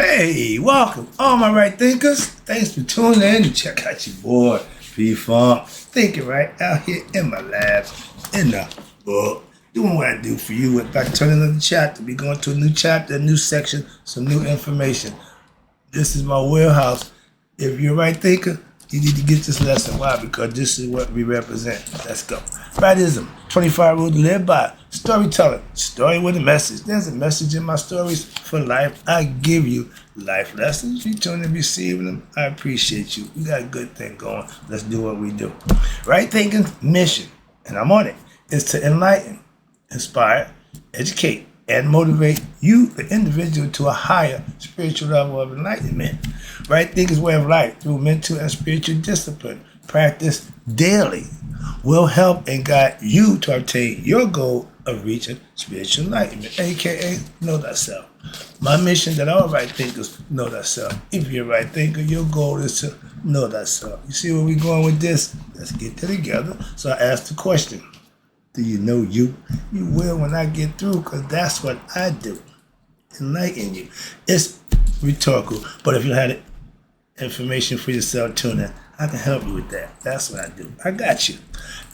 Hey, welcome, all my right thinkers. Thanks for tuning in to check out your boy, P-Funk. Thinking right out here in my lab, in the book, doing what I do for you. About to turn another chapter. We going to a new chapter, a new section, some new information. This is my wheelhouse. If you're a right thinker, you need to get this lesson. Why? Because this is what we represent. Let's go. Rightism, 25 rules to live by. Storytelling, story with a message. There's a message in my stories for life. I give you life lessons. You tune and receiving them. I appreciate you. We got a good thing going. Let's do what we do. Right thinking mission, and I'm on it, is to enlighten, inspire, educate, and motivate you, the individual, to a higher spiritual level of enlightenment. Right thinking's way of life through mental and spiritual discipline, practice daily, will help and guide you to obtain your goal of reaching spiritual enlightenment, aka know thyself. My mission that all right thinkers know thyself. If you're a right thinker, your goal is to know thyself. You see where we're going with this? Let's get together. So I asked the question, do you know you? You will when I get through, because that's what I do. Enlighten you. It's rhetorical, but if you had information for yourself, tune in. I can help you with that. That's what I do. I got you.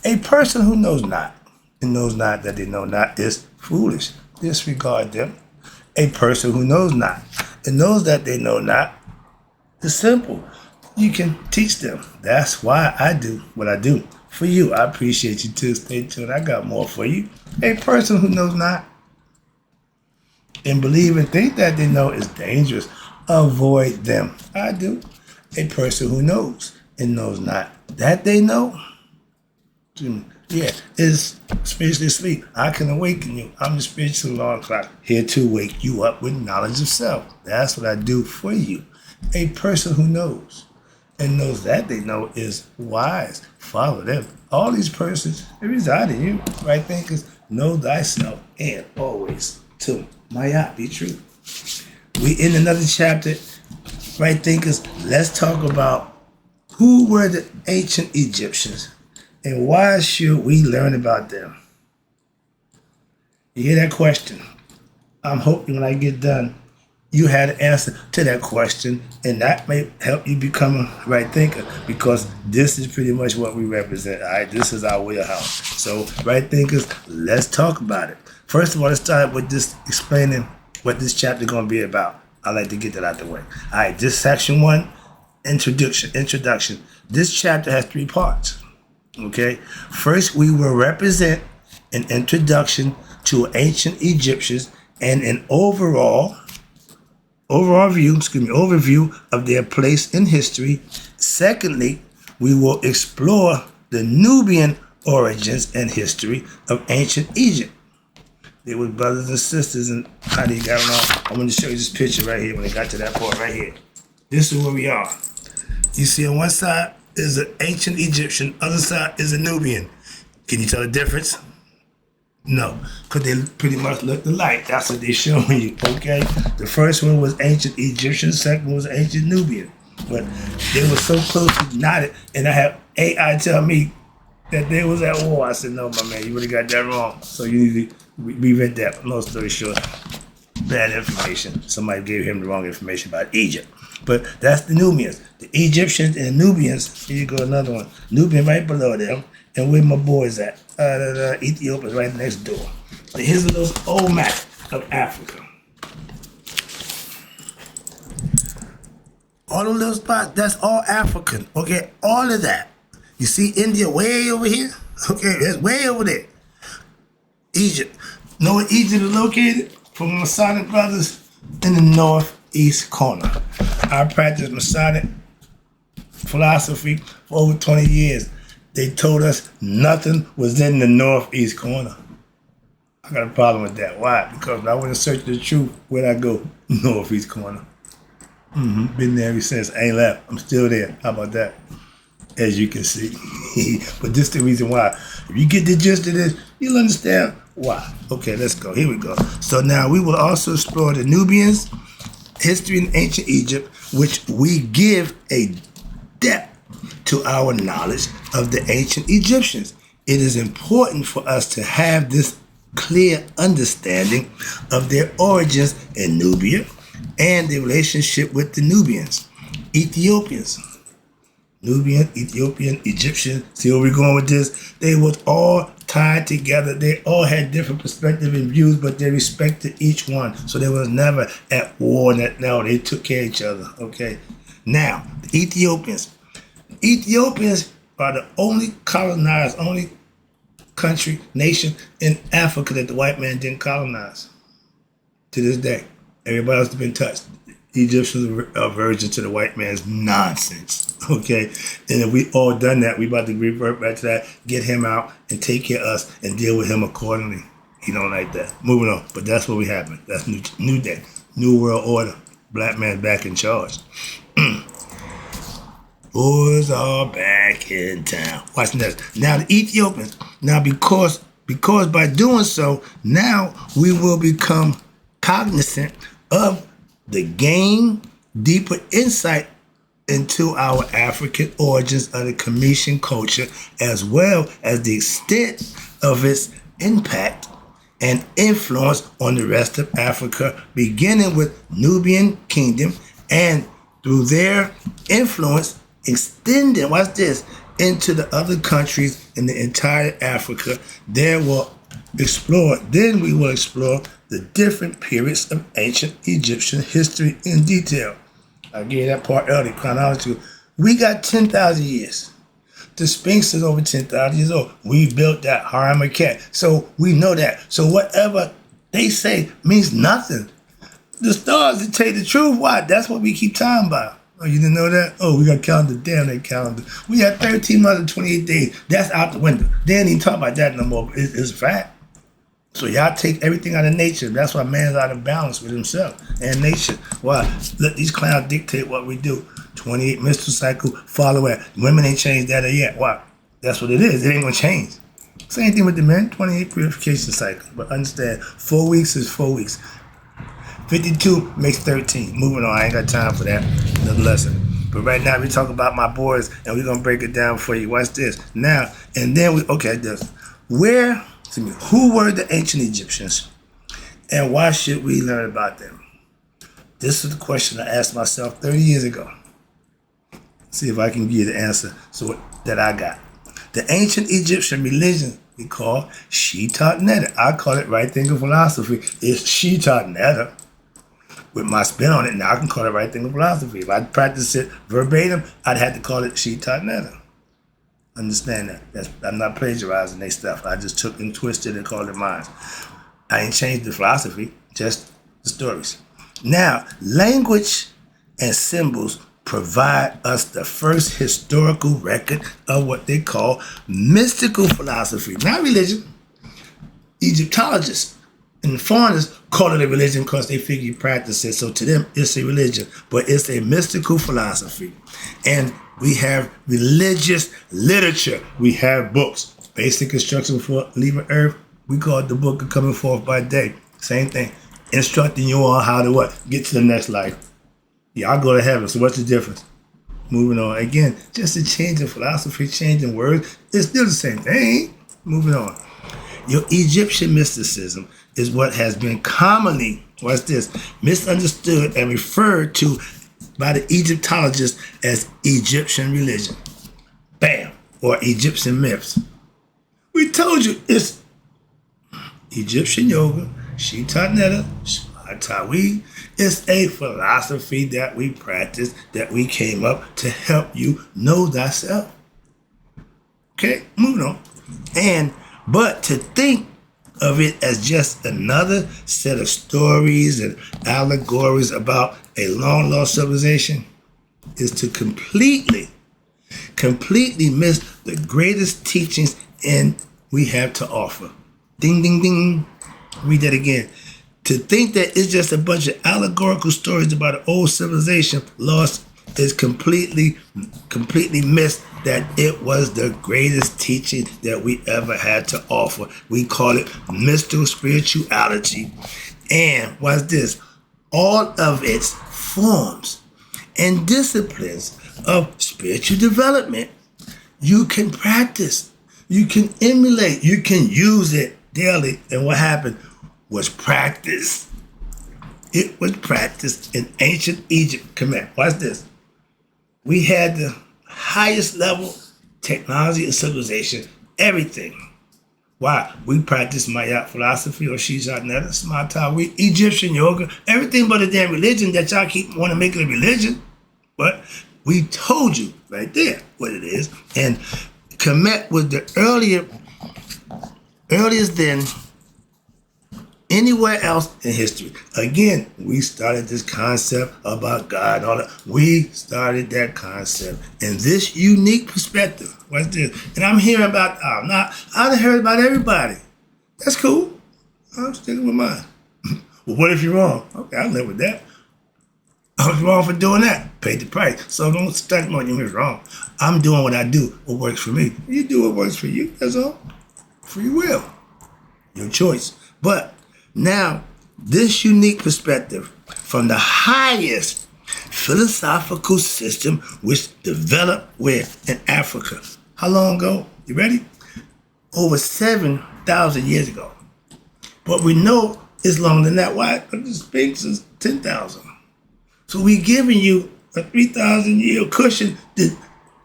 A person who knows not and knows not that they know not is foolish. Disregard them. A person who knows not and knows that they know not is simple. You can teach them. That's why I do what I do. For you, I appreciate you too. Stay tuned. I got more for you. A person who knows not and believe and think that they know is dangerous. Avoid them. I do. A person who knows and knows not that they know, is spiritually asleep. I can awaken you. I'm the spiritual alarm clock, here to wake you up with knowledge of self. That's what I do for you. A person who knows and knows that they know is wise. Follow them. All these persons, they reside in you. Right thinkers, know thyself and always to Maya, be true. We in another chapter. Right thinkers, let's talk about who were the ancient Egyptians and why should we learn about them? You hear that question? I'm hoping when I get done, you had an answer to that question, and that may help you become a right thinker, because this is pretty much what we represent. All right, this is our wheelhouse. So, right thinkers, let's talk about it. First of all, let's start with just explaining what this chapter is going to be about. I like to get that out the way. All right, this section 1, introduction. This chapter has 3 parts. Okay, first we will represent an introduction to ancient Egyptians and an overview of their place in history. Secondly, we will explore the Nubian origins and history of ancient Egypt. They were brothers and sisters, and how they got along. I'm going to show you this picture right here when they got to that part right here. This is where we are. You see on one side is an ancient Egyptian, other side is a Nubian. Can you tell the difference? No, because they pretty much look alike. That's what they're showing you, okay? The first one was ancient Egyptian, second one was ancient Nubian. But they were so closely knotted, and I have AI tell me that they was at war. I said, no, my man, you really got that wrong. So you need to reread that. Long story short, bad information. Somebody gave him the wrong information about Egypt. But that's the Nubians. The Egyptians and the Nubians, here you go, another one. Nubian right below them. And where my boys at? Ethiopia's right next door. So here's a little old map of Africa. All the little spots, that's all African. Okay, all of that. You see India way over here? Okay, that's way over there. Egypt. Know where Egypt is located? From the Masonic brothers in the northeast corner. I practiced Masonic philosophy for over 20 years. They told us nothing was in the northeast corner. I got a problem with that. Why? Because when I went to search the truth, where'd I go? Northeast corner. Been there ever since. I ain't left. I'm still there. How about that? As you can see. But this is the reason why. If you get the gist of this, you'll understand why. Okay, let's go. Here we go. So now we will also explore the Nubians, history in ancient Egypt, which we give a depth to our knowledge of the ancient Egyptians. It is important for us to have this clear understanding of their origins in Nubia, and the relationship with the Nubians, Ethiopians. Nubian, Ethiopian, Egyptian. See where we're going with this? They was all tied together. They all had different perspectives and views, but they respected each one. So they was never at war. No, they took care of each other. Okay. Now, the Ethiopians. Ethiopians are the only colonized, only country, nation in Africa that the white man didn't colonize. To this day. Everybody else has been touched. Egyptians are virgin to the white man's nonsense. Okay, and if we all done that, we about to revert back to that, get him out and take care of us and deal with him accordingly. He don't like that. Moving on, but that's what we happen. That's new day, new world order. Black man back in charge. Boys are back in town. Watch this. Now the Ethiopians. Now because by doing so, now we will become cognizant of the gain deeper insight into our African origins of the Commission culture, as well as the extent of its impact and influence on the rest of Africa, beginning with Nubian kingdom, and through their influence extending, watch this, into the other countries in the entire Africa. Then we will explore the different periods of ancient Egyptian history in detail. I gave that part early, chronological. We got 10,000 years. The Sphinx is over 10,000 years old. We built that Haram Ket. So we know that. So whatever they say means nothing. The stars that tell you the truth. Why? That's what we keep talking about. Oh, you didn't know that? Oh, we got calendar. Damn that calendar. We had 13 months and 28 days. That's out the window. They ain't even talk about that no more. It's a fact. So y'all take everything out of nature. That's why man's out of balance with himself and nature. Why? Let these clowns dictate what we do. 28 menstrual cycle, follow it. Women ain't changed that yet. Why? That's what it is. It ain't gonna change. Same thing with the men, 28 purification cycle. But understand, 4 weeks is 4 weeks. 52 makes 13. Moving on, I ain't got time for that. Another lesson. But right now we talk about my boys and we're gonna break it down for you. Watch this. Now, and then who were the ancient Egyptians and why should we learn about them? This is the question I asked myself 30 years ago. See if I can give you the answer that I got. The ancient Egyptian religion we call Shitat Netta. I call it right thinking philosophy. It's Shitat Netta with my spin on it. Now I can call it right thinking philosophy. If I practice it verbatim, I'd have to call it Shitat Netta. Understand that. I'm not plagiarizing their stuff. I just took and twisted and called it mine. I ain't changed the philosophy, just the stories. Now, language and symbols provide us the first historical record of what they call mystical philosophy. Not religion. Egyptologists and foreigners call it a religion because they figure you practice it. So to them, it's a religion, but it's a mystical philosophy. And we have religious literature. We have books. Basic instruction for leaving Earth. We call it the book of coming forth by day. Same thing. Instructing you on how to what? Get to the next life. Y'all go to heaven. So what's the difference? Moving on. Again, just a change in philosophy, change in words. It's still the same thing. Moving on. Your Egyptian mysticism is what has been commonly, watch this, misunderstood and referred to by the Egyptologists as Egyptian religion. Bam. Or Egyptian myths. We told you it's Egyptian yoga, Shitat Netta, Tawi. It's a philosophy that we practice, that we came up to help you know thyself. Okay, moving on. But to think of it as just another set of stories and allegories about a long lost civilization is to completely miss the greatest teachings we have to offer. Ding, ding, ding. Read that again. To think that it's just a bunch of allegorical stories about an old civilization lost is completely missed that it was the greatest teaching that we ever had to offer. We call it mystical spirituality. And what's this? All of its forms and disciplines of spiritual development you can practice, you can emulate, you can use it daily. And what happened was practice. It was practiced in ancient Egypt. Command. Watch this. We had the highest level technology and civilization, everything. Why? We practice Maya philosophy or Shizat Netta, Smata, we Egyptian yoga, everything but a damn religion that y'all keep want to make it a religion. But we told you right there what it is. And Kemet was the earliest than anywhere else in history. Again, we started this concept about God and all that. We started that concept in this unique perspective. What's this? And I'm hearing about, I've heard about everybody. That's cool. I'm sticking with mine. Well, what if you're wrong? Okay, I'll live with that. I was wrong for doing that. Paid the price. So don't study on you was wrong. I'm doing what I do, what works for me. You do what works for you. That's all. Free will. Your choice. But now, this unique perspective from the highest philosophical system which developed where? In Africa. How long ago? You ready? Over 7,000 years ago. But we know it's longer than that. Why? Because the Sphinx is 10,000. So we giving you a 3,000 year cushion to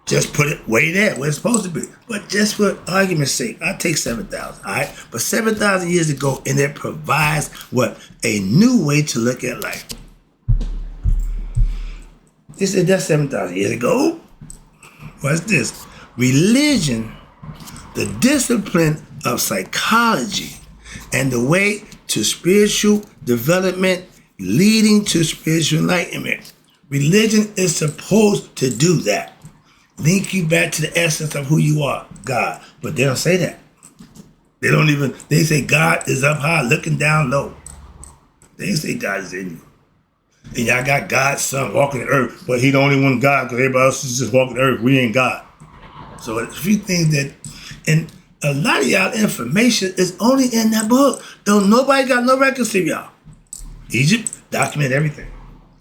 just put it way there where it's supposed to be. But just for argument's sake, I'll take 7,000, all right? But 7,000 years ago, and it provides what? A new way to look at life. They said that's 7,000 years ago. What's this? Religion, the discipline of psychology, and the way to spiritual development leading to spiritual enlightenment. Religion is supposed to do that. Link you back to the essence of who you are, God. But they don't say that. They say God is up high, looking down low. They didn't say God is in you. And y'all got God's son walking the earth, but he the only one God because everybody else is just walking the earth. We ain't God. So a few things that, and a lot of y'all information is only in that book. Though nobody got no records of y'all. Egypt document everything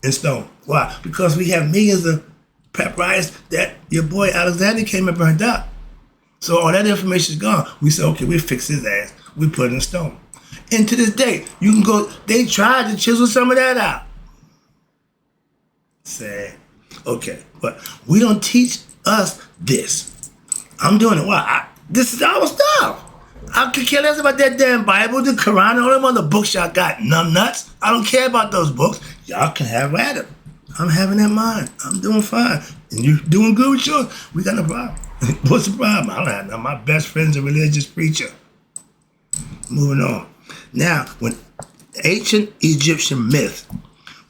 in stone. Why? Because we have millions of papyrus that your boy Alexander came and burned up. So all that information is gone. We said, okay, we fix his ass. We put it in stone. And to this day, you can go, they tried to chisel some of that out. Sad. Okay, but we don't teach us this. I'm doing it. Why? This is our stuff. I could care less about that damn Bible, the Quran, all them other books y'all got, numb nuts. I don't care about those books. Y'all can have at them. I'm having that mind. I'm doing fine. And you doing good with yours. We got no problem. What's the problem? I don't have none. My best friend's a religious preacher. Moving on. Now, when ancient Egyptian myth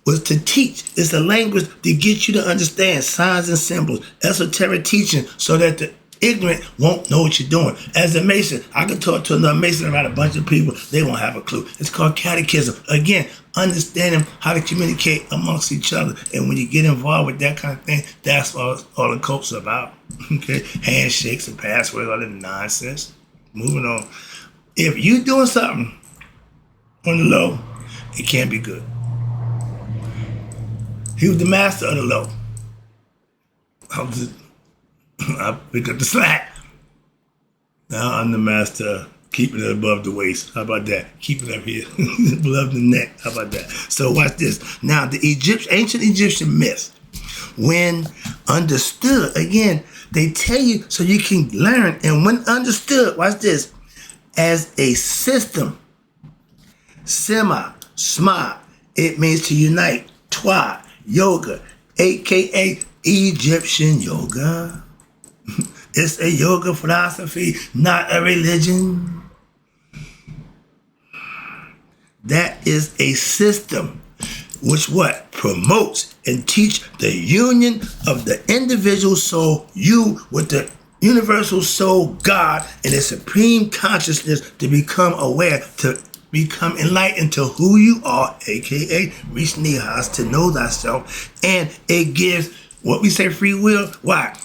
was to teach, it's a language to get you to understand signs and symbols, esoteric teaching, so that the ignorant won't know what you're doing. As a Mason, I can talk to another Mason about a bunch of people, they won't have a clue. It's called catechism. Again, understanding how to communicate amongst each other. And when you get involved with that kind of thing, that's all the cult's about. Okay? Handshakes and passwords, all that nonsense. Moving on. If you're doing something on the low, it can't be good. He was the master of the low. I pick up the slack. Now I'm the master of keeping it above the waist. How about that? Keep it up here, above the neck. How about that? So watch this. Now the ancient Egyptian myths, when understood, again, they tell you so you can learn. And when understood, watch this, as a system, sma, it means to unite. Twa, yoga, aka Egyptian yoga. It's a yoga philosophy, not a religion. That is a system which what? Promotes and teach the union of the individual soul, you with the universal soul, God, and the supreme consciousness to become aware, to become enlightened to who you are, aka reach nihas, to know thyself. And it gives what we say free will. Why?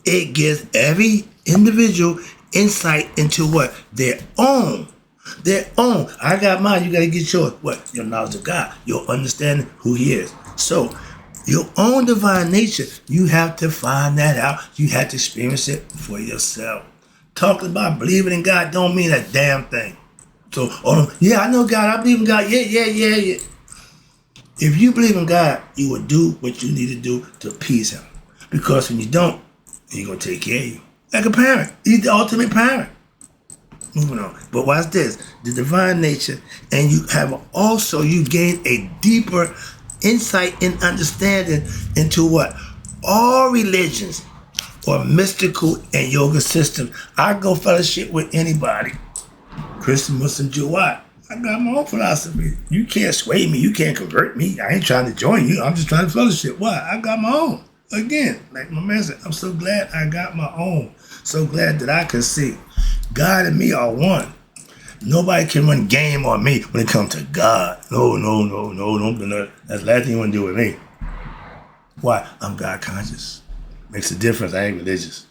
It gives every individual insight into what? Their own. I got mine, you got to get yours. What? Your knowledge of God, your understanding who he is. So, your own divine nature, you have to find that out. You have to experience it for yourself. Talking about believing in God don't mean a damn thing. So, yeah, I know God, I believe in God. Yeah. If you believe in God, you will do what you need to do to appease him. Because when you don't, he's going to take care of you. Like a parent. He's the ultimate parent. Moving on. But watch this. The divine nature, and you have also, you gain a deeper insight and understanding into what? All religions or mystical and yoga systems. I go fellowship with anybody. Christian, Muslim, Jew, what? I got my own philosophy. You can't sway me. You can't convert me. I ain't trying to join you. I'm just trying to fellowship. What? I got my own. Again, like my man said, I'm so glad I got my own. So glad that I can see God and me are one. Nobody can run game on me when it comes to God. No, don't do that. That's the last thing you want to do with me. Why? I'm God conscious. Makes a difference. I ain't religious.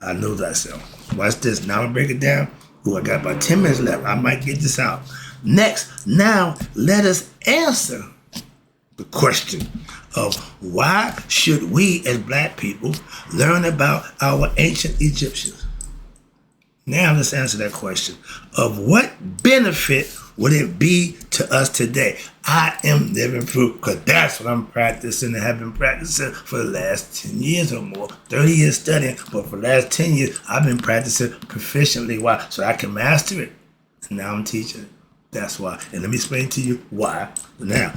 I know thyself. Watch this. Now I'm going to break it down. I got about 10 minutes left. I might get this out. Next, now let us answer the question of why should we as black people learn about our ancient Egyptians? Now let's answer that question of what benefit would it be to us today? I am living proof because that's what I'm practicing and have been practicing for the last 10 years or more. 30 years studying, but for the last 10 years, I've been practicing proficiently. Why? So I can master it. And now I'm teaching it. That's why. And let me explain to you why. Now,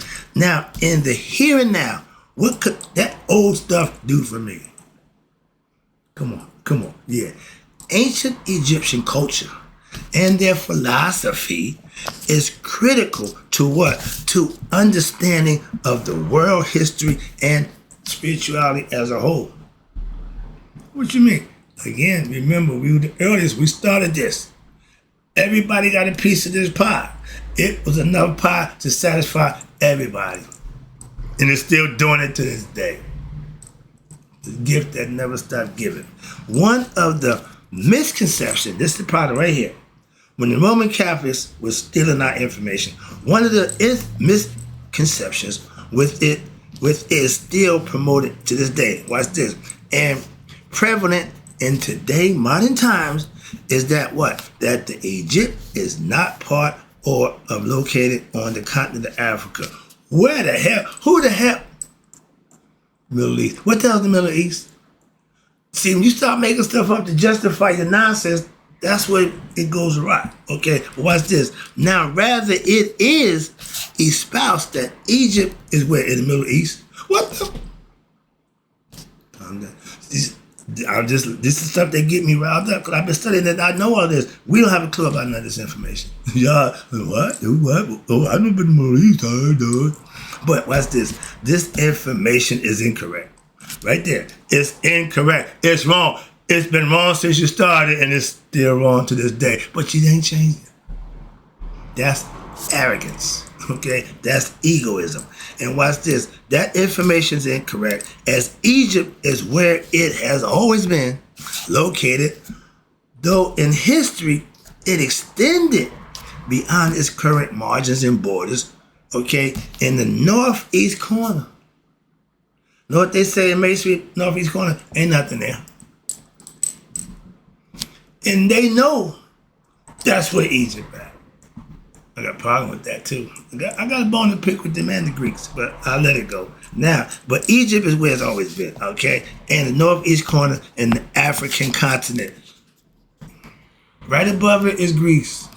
in the here and now, what could that old stuff do for me? Come on. Yeah. Ancient Egyptian culture and their philosophy is critical to what? To understanding of the world history and spirituality as a whole. What you mean? Again, remember, we were the earliest. We started this. Everybody got a piece of this pie. It was enough pie to satisfy everybody. And it's still doing it to this day. The gift that never stopped giving. One of the misconceptions, this is the part right here. When the Roman Catholics was stealing our information, one of the misconceptions with it is still promoted to this day. Watch this. And prevalent in today, modern times, is that what? That the Egypt is not part or located on the continent of Africa. Where the hell? Who the hell? Middle East. What the hell is the Middle East? See, when you start making stuff up to justify your nonsense, that's where it goes awry. Okay, but watch this. Now, rather it is espoused that Egypt is where? In the Middle East. What the? Calm down. This is stuff that get me riled up because I've been studying it. I know all this. We don't have a clue about none of this information. Y'all, what? Oh, I know about the Middle East. I heard of it. But watch this. This information is incorrect. Right there. It's incorrect. It's wrong. It's been wrong since you started, and it's still wrong to this day. But you ain't changing. That's arrogance. Okay? That's egoism. And watch this. That information is incorrect, as Egypt is where it has always been located, though in history it extended beyond its current margins and borders, okay, in the northeast corner. Know what they say in Main Street, northeast corner? Ain't nothing there. And they know that's where Egypt at. I got a problem with that too. I got a bone to pick with them and the Greeks, but I'll let it go. Now, but Egypt is where it's always been, okay? And the northeast corner in the African continent. Right above it is Greece.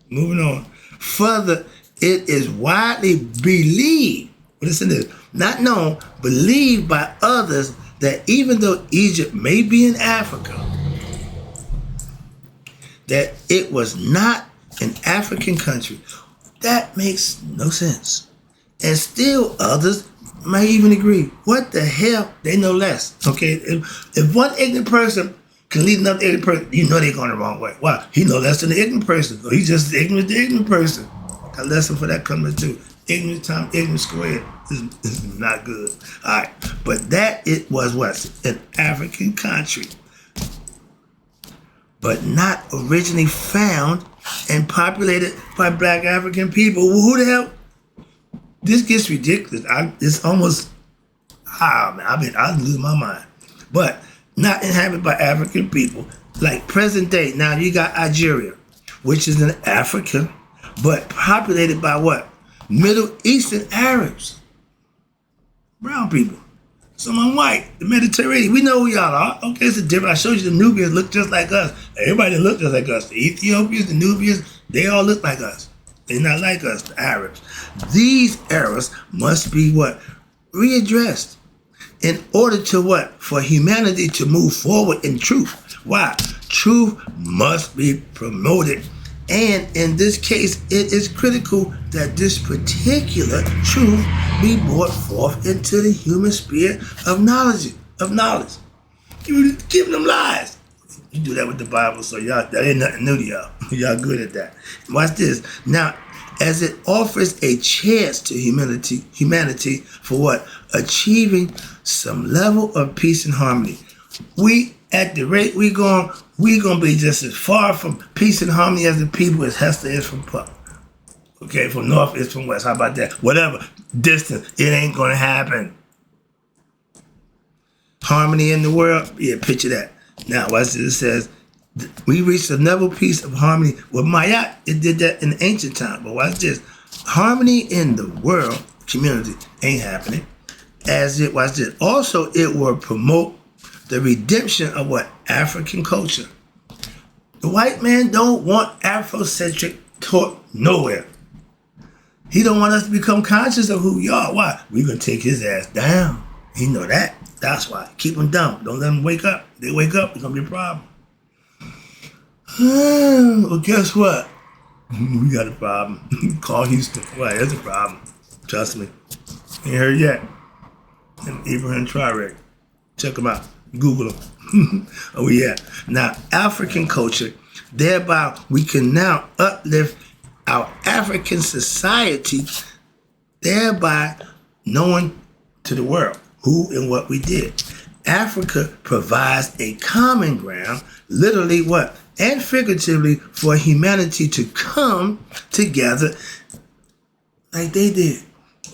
Moving on. Further, it is widely believed, listen to this, not known, believed by others that even though Egypt may be in Africa, that it was not an African country. That makes no sense. And still others may even agree. What the hell? They know less. Okay? If one ignorant person can lead another ignorant person, you know they're going the wrong way. Why? He know less than the ignorant person. Or he's just ignorant to the ignorant person. A lesson for that coming too. Ignorant times ignorant squared is not good. All right. But that it was what? An African country. But not originally found and populated by black African people. Well, who the hell? This gets ridiculous. It's almost, I lose my mind. But not inhabited by African people. Like present day, now you got Algeria, which is in Africa, but populated by what? Middle Eastern Arabs, brown people. Some are white, the Mediterranean. We know who y'all are. Okay, it's a different. I showed you the Nubians look just like us. Everybody that look just like us. The Ethiopians, the Nubians, they all look like us. They're not like us, the Arabs. These errors must be what? Readdressed in order to what? For humanity to move forward in truth. Why? Truth must be promoted. And in this case, it is critical that this particular truth be brought forth into the human spirit of knowledge. You giving them lies. You do that with the Bible, so y'all, that ain't nothing new to y'all. Y'all good at that. Watch this. Now, as it offers a chance to humanity for what? Achieving some level of peace and harmony. We, at the rate we gonna be just as far from peace and harmony as the people as Hester is from Puck. Okay, from north is from west. How about that? Whatever distance, it ain't gonna happen. Harmony in the world, yeah, picture that. Now, watch this. It says, we reached a level piece of harmony. With Maya, it did that in ancient time. But watch this. Harmony in the world community ain't happening. Watch this. Also, it will promote the redemption of what? African culture. The white man don't want Afrocentric taught nowhere. He don't want us to become conscious of who we are. Why? We're going to take his ass down. He know that. That's why. Keep them dumb. Don't let them wake up. They wake up, it's going to be a problem. Well, guess what? We got a problem. Call Houston. Why? There's a problem. Trust me. Ain't heard yet. And Ibrahim Traoré. Check them out. Google them. Oh, yeah. Now, African culture, thereby we can now uplift our African society, thereby knowing to the world who and what we did. Africa provides a common ground, literally what? And figuratively, for humanity to come together like they did.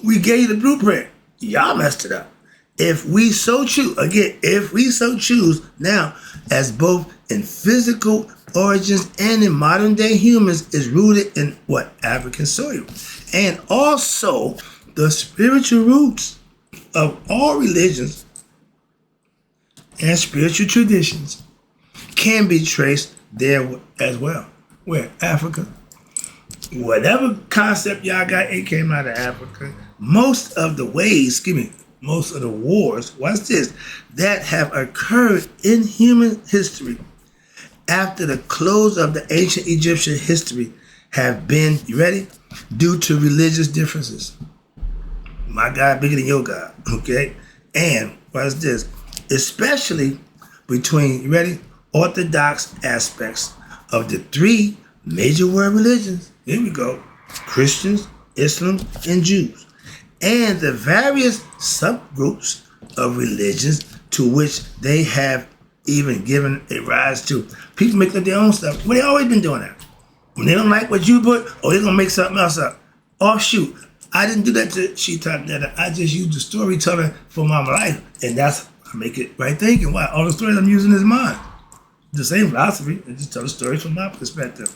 We gave you the blueprint. Y'all messed it up. If we so choose, again, if we so choose, now, as both in physical origins and in modern day humans, is rooted in what? African soil. And also the spiritual roots of all religions and spiritual traditions can be traced there as well. Where? Africa. Whatever concept y'all got, it came out of Africa. Most of the wars, watch this, that have occurred in human history after the close of the ancient Egyptian history have been, you ready? Due to religious differences. My God bigger than your God, okay? And watch this, especially between, you ready? Orthodox aspects of the three major world religions. Here we go. Christians, Islam, and Jews. And the various subgroups of religions to which they have even given a rise to. People make up their own stuff. Well, they always been doing that. When they don't like what you put, they're going to make something else up. Offshoot. I didn't do that to She-Type Data. I just used the storytelling for my life. And that's, I make it right thinking. Why? All the stories I'm using is mine. The same philosophy. I just tell the stories from my perspective.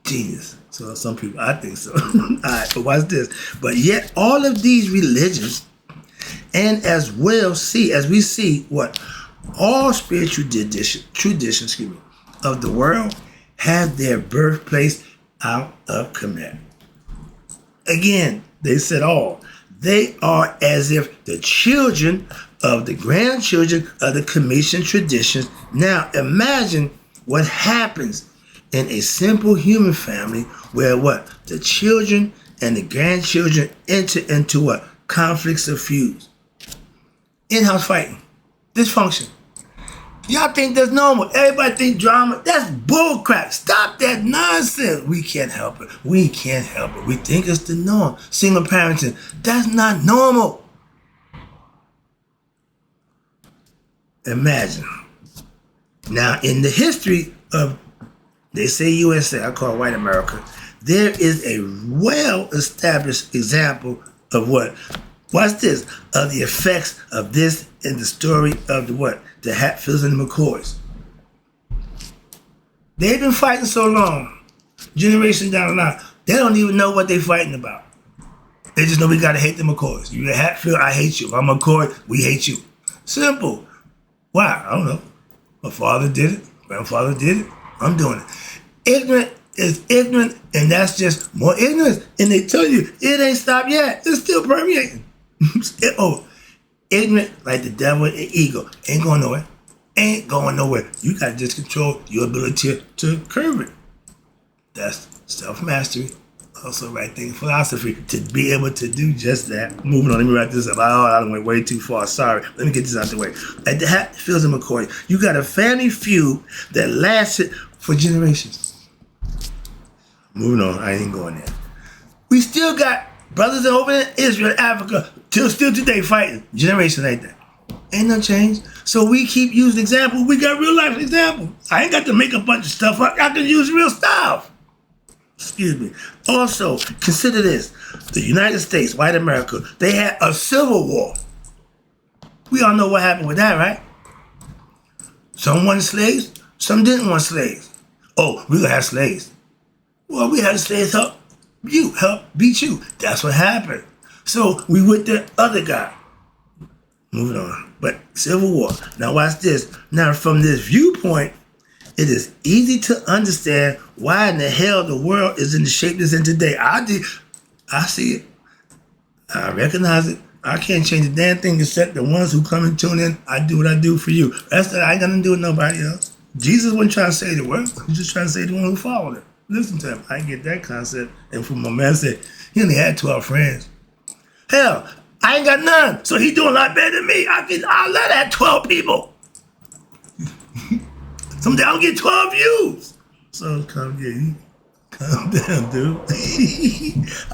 Genius. So some people, I think so. All right, but watch this. But yet all of these religions, and as we see what all spiritual traditions, of the world have their birthplace out of Kemet. Again, they said all. They are as if the children of the grandchildren of the Commission traditions. Now imagine what happens in a simple human family where what? The children and the grandchildren enter into what? Conflicts of feuds. In-house fighting. Dysfunction. Y'all think that's normal. Everybody think drama. That's bullcrap. Stop that nonsense. We can't help it. We can't help it. We think it's the norm. Single parenting. That's not normal. Imagine. Now, in the history of, they say USA, I call it white America, there is a well-established example of what? Watch this. Of the effects of this in the story of the what? The Hatfields and the McCoys. They've been fighting so long, generations down the line, they don't even know what they're fighting about. They just know we gotta hate the McCoys. You're a Hatfield, I hate you. If I'm a McCoy, we hate you. Simple. Why? I don't know. My father did it. Grandfather did it. I'm doing it. Ignorant is ignorant, and that's just more ignorance. And they tell you it ain't stopped yet. It's still permeating. Ignorant like the devil and ego. Ain't going nowhere. Ain't going nowhere. You gotta just control your ability to curb it. That's self-mastery. Also right thinking philosophy, to be able to do just that. Moving on, let me wrap this up. I went way too far. Sorry. Let me get this out the way. At the Hatfields and McCoy, you got a family feud that lasted for generations. Moving on, I ain't going there. We still got brothers over in Israel, Africa, still today fighting. Generations like that. Ain't no change. So we keep using examples. We got real life examples. I ain't got to make a bunch of stuff up. I can use real stuff. Excuse me. Also, consider this. The United States, white America, they had a civil war. We all know what happened with that, right? Some wanted slaves, some didn't want slaves. Oh, we gonna have slaves. Well, we had slaves help beat you. That's what happened. So we with the other guy. Moving on. But Civil War. Now watch this. Now from this viewpoint, it is easy to understand why in the hell the world is in the shape it's in today. I see it. I recognize it. I can't change a damn thing except the ones who come and tune in. I do what I do for you. That's that. I ain't got nothing to do with nobody else. Jesus wasn't trying to say the word. He was just trying to say the one who followed it. Listen to him. I get that concept. And from my man said, he only had 12 friends. Hell, I ain't got none. So he doing a lot better than me. I let that 12 people. Someday I'll get 12 views. So calm down, dude.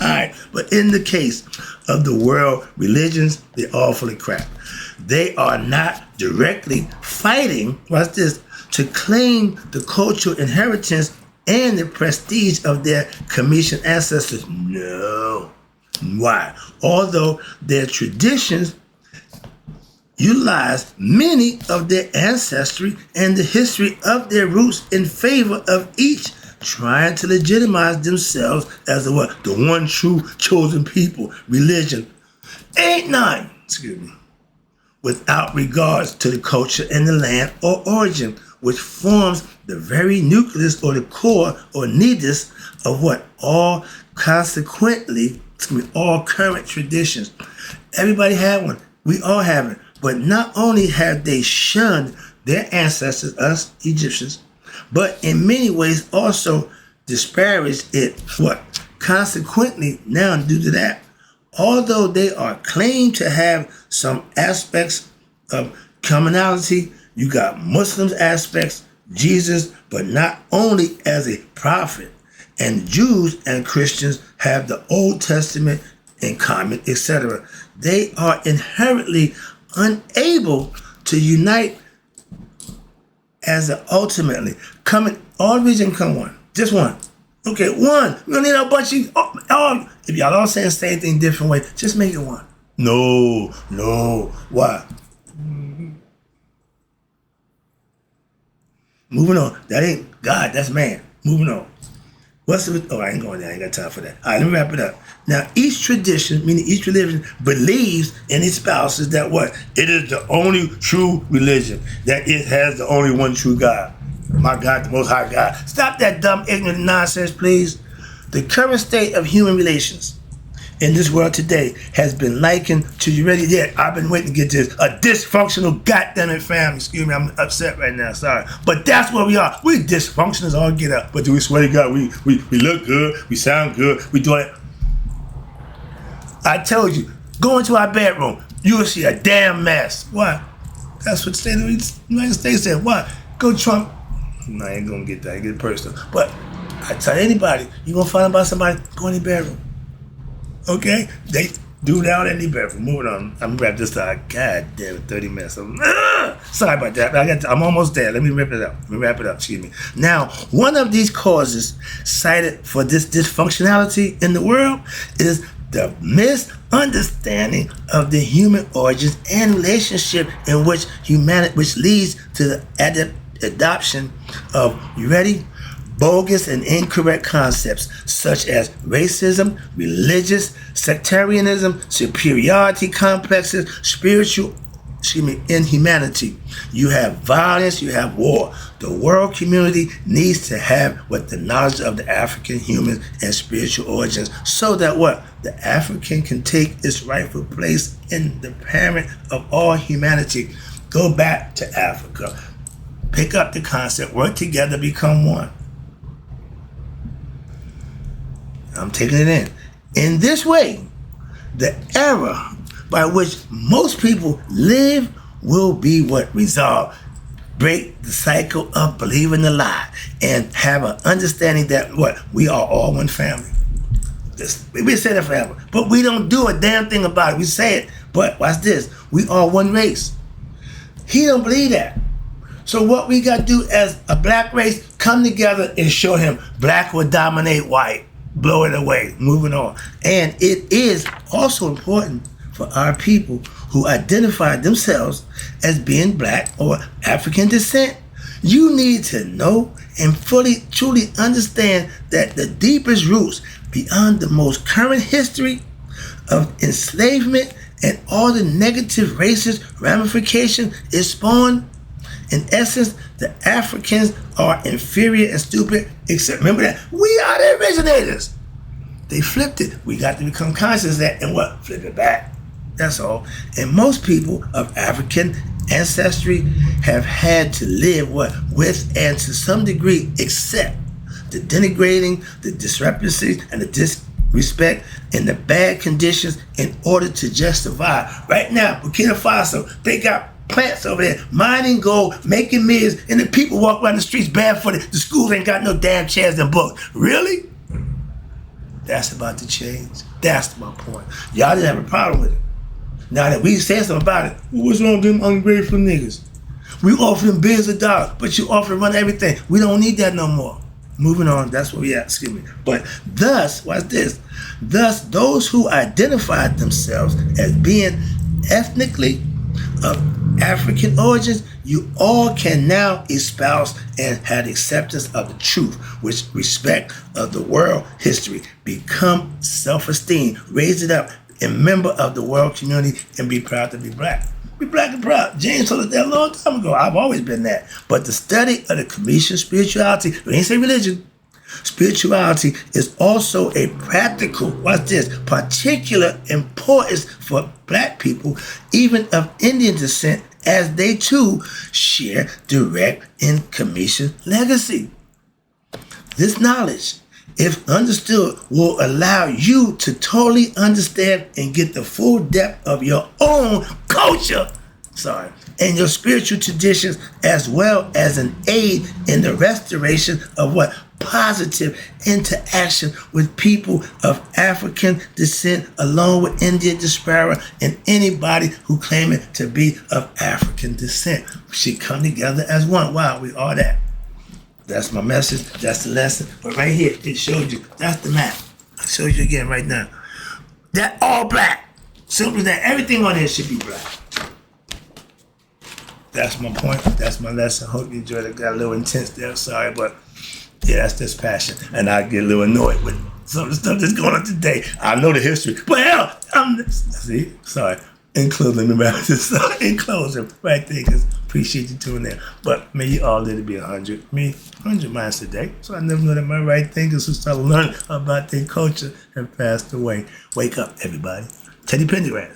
All right, but in the case of the world religions, they're all full of crap. They are not directly fighting, watch this, to claim the cultural inheritance and the prestige of their commissioned ancestors. No. Why? Although their traditions utilize many of their ancestry and the history of their roots in favor of each, trying to legitimize themselves as the what? The one true chosen people. Religion ain't none, without regards to the culture and the land or origin, which forms the very nucleus or the core or nidus of what? All current traditions. Everybody had one. We all have it. But not only have they shunned their ancestors, us Egyptians, but in many ways also disparaged it. What? Consequently, now due to that, although they are claimed to have some aspects of commonality, you got Muslims aspects, Jesus, but not only as a prophet. And Jews and Christians have the Old Testament in common, etc. They are inherently unable to unite as a ultimately coming. All region come one, just one. Okay, one. We don't need a bunch of all. If y'all all saying the same thing different way, just make it one. No. Why? Moving on. That ain't God. That's man. Moving on. I ain't going there. I ain't got time for that. All right, let me wrap it up. Now, each tradition, meaning each religion, believes and espouses that what? It is the only true religion. That it has the only one true God. My God, the Most High God. Stop that dumb, ignorant nonsense, please. The current state of human relations in this world today has been likened to, you ready? Yeah, I've been waiting to get this, a dysfunctional goddamn family. Excuse me, I'm upset right now, sorry. But that's where we are. We dysfunctional as all get up. But do we swear to God, we look good, we sound good, we do it. I told you, go into our bedroom, you will see a damn mess. What? That's what the state of the United States said. What? Go Trump. No, I ain't gonna get that, I get personal. But I tell anybody, you gonna find out about somebody, go in the bedroom. Okay? They do that in the bedroom. Moving on. I'm gonna wrap this up. God damn it, 30 minutes. Sorry about that. I'm almost there. Let me wrap it up. Excuse me. Now, one of these causes cited for this dysfunctionality in the world is the misunderstanding of the human origins and relationship in which leads to the adoption of, you ready? bogus and incorrect concepts such as racism, religious, sectarianism, superiority complexes, spiritual inhumanity. You have violence, you have war. The world community needs to have what the knowledge of the African humans and spiritual origins, so that what? The African can take its rightful place in the parent of all humanity. Go back to Africa. Pick up the concept, work together, become one. I'm taking it in. In this way, the era by which most people live will be what resolve. Break the cycle of believing the lie and have an understanding that what? We are all one family. We've been saying that forever, but we don't do a damn thing about it. We say it, but watch this. We are one race. He don't believe that. So what we got to do as a black race, come together and show him black will dominate white. Blow it away, moving on. And it is also important for our people who identify themselves as being black or African descent. You need to know and fully, truly understand that the deepest roots beyond the most current history of enslavement and all the negative racist ramifications it spawned. In essence, the Africans are inferior and stupid, except remember that we are the originators. They flipped it. We got to become conscious of that and what? Flip it back. That's all. And most people of African ancestry have had to live what? With and to some degree accept the denigrating, the discrepancies, and the disrespect and the bad conditions in order to justify. Right now, Burkina Faso, they got plants over there, mining gold, making millions, and the people walk around the streets barefooted. The schools ain't got no damn chairs and books. Really? That's about to change. That's my point. Y'all didn't have a problem with it. Now that we said something about it, well, what's wrong with them ungrateful niggas? We offer them billions of dollars, but you offer to run everything. We don't need that no more. Moving on, that's where we at, excuse me. But thus, watch this. Thus, those who identified themselves as being ethnically of African origins, you all can now espouse and have acceptance of the truth, which respect of the world history, become self-esteem, raise it up, a member of the world community, and be proud to be black. Be black and proud. James told us that a long time ago. I've always been that. But the study of the Commission spirituality, we ain't say religion, spirituality is also a practical, watch this, particular importance for black people, even of Indian descent, as they too share direct in Commission legacy. This knowledge, if understood, will allow you to totally understand and get the full depth of your own culture, and your spiritual traditions, as well as an aid in the restoration of what? Positive interaction with people of African descent, along with Indian diaspora and anybody who claim it to be of African descent. We should come together as one. Wow, we are that. That's my message. That's the lesson. But right here, it showed you. That's the map. I showed you again right now. That all black. Simply that everything on here should be black. That's my point. That's my lesson. Hope you enjoyed it. Got a little intense there. Sorry, but yeah, that's just passion. And I get a little annoyed with some of the stuff that's going on today. I know the history. But hell, sorry. In closing, right there, because appreciate you tuning in. But may you all live to be 100. Me, 100 miles today. So I never know that my right thinkers who start learning about their culture have passed away. Wake up, everybody. Teddy Pendergrass.